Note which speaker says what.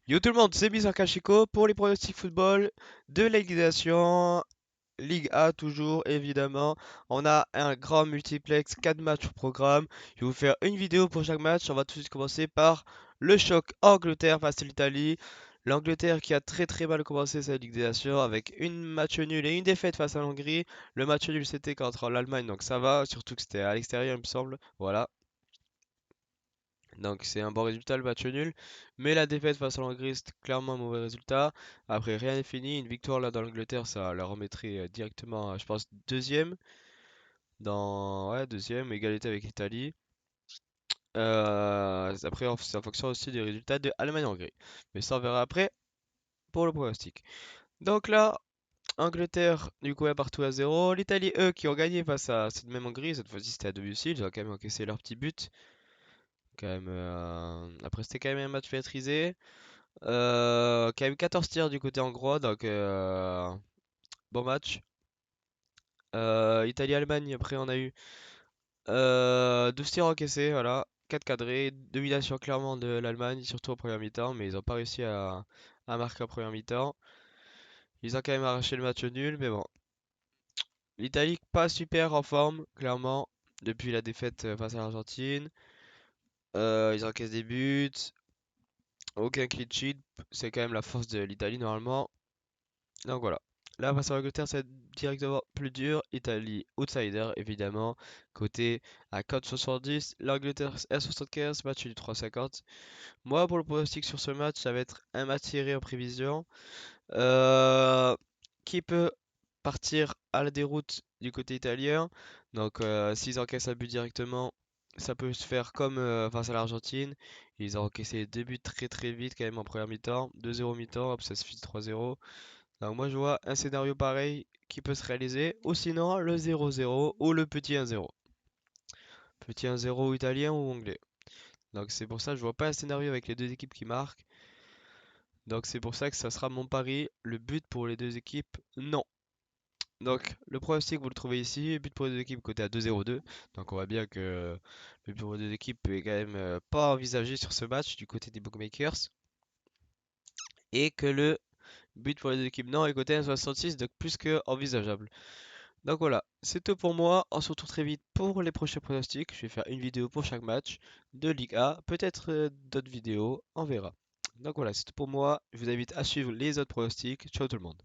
Speaker 1: Yo tout le monde, c'est Bizarre Kachiko pour les pronostics football de la Ligue des Nations, Ligue A toujours évidemment. On a un grand multiplex, 4 matchs au programme. Je vais vous faire une vidéo pour chaque match. On va tout de suite commencer par le choc Angleterre face à l'Italie. L'Angleterre qui a très mal commencé sa Ligue des Nations avec une match nul et une défaite face à l'Hongrie. Le match nul c'était contre l'Allemagne donc ça va, surtout que c'était à l'extérieur il me semble. Voilà. Donc c'est un bon résultat le match nul. Mais la défaite face à l'Hongrie, c'est clairement un mauvais résultat. Après, rien n'est fini. Une victoire là dans l'Angleterre, ça la remettrait directement, je pense, deuxième. Ouais, deuxième, égalité avec l'Italie. Après, c'est en fonction aussi des résultats de Allemagne-Hongrie. Mais ça, on verra après pour le pronostic. Donc là, Angleterre, du coup, est partout à zéro. L'Italie, eux, qui ont gagné face à cette même Hongrie. Cette fois-ci, c'était à domicile. Ils ont quand même encaissé leur petit but. Quand même, après, c'était quand même un match maîtrisé. Quand même 14 tirs du côté hongrois, donc bon match. Italie-Allemagne, après on a eu 12 tirs encaissés, voilà, 4 cadrés, domination clairement de l'Allemagne, surtout en première mi-temps, mais ils n'ont pas réussi à marquer en première mi-temps. Ils ont quand même arraché le match nul, mais bon. L'Italie pas super en forme, clairement, depuis la défaite face à l'Argentine. Ils encaissent des buts, aucun clean sheet, c'est quand même la force de l'Italie normalement. Donc voilà. Là, face à l'Angleterre, c'est directement plus dur. Italie, outsider, évidemment. Côté à 4,70. L'Angleterre à 75, match du 3,50. Moi, pour le pronostic sur ce match, ça va être un match tiré en prévision. Euh, qui peut partir à la déroute du côté italien. Donc, s'ils encaissent un but directement, ça peut se faire comme face à l'Argentine. Ils ont encaissé deux buts très vite, quand même, en première mi-temps. 2-0 mi-temps, hop, ça se finit 3-0. Donc moi je vois un scénario pareil qui peut se réaliser, ou sinon le 0-0 ou le petit 1-0. Petit 1-0 italien ou anglais. Donc c'est pour ça que je vois pas un scénario avec les deux équipes qui marquent. Donc c'est pour ça que ça sera mon pari. Le but pour les deux équipes, non. Donc le pronostic vous le trouvez ici, but pour les deux équipes côté à 2-0-2. Donc on voit bien que le but pour les deux équipes est quand même pas envisagé sur ce match du côté des bookmakers. Et que le but pour les deux équipes non est côté 1,66, donc plus que envisageable. Donc voilà, c'est tout pour moi. On se retrouve très vite pour les prochains pronostics. Je vais faire une vidéo pour chaque match de Ligue A, peut-être d'autres vidéos, on verra. Donc voilà, c'est tout pour moi. Je vous invite à suivre les autres pronostics. Ciao tout le monde.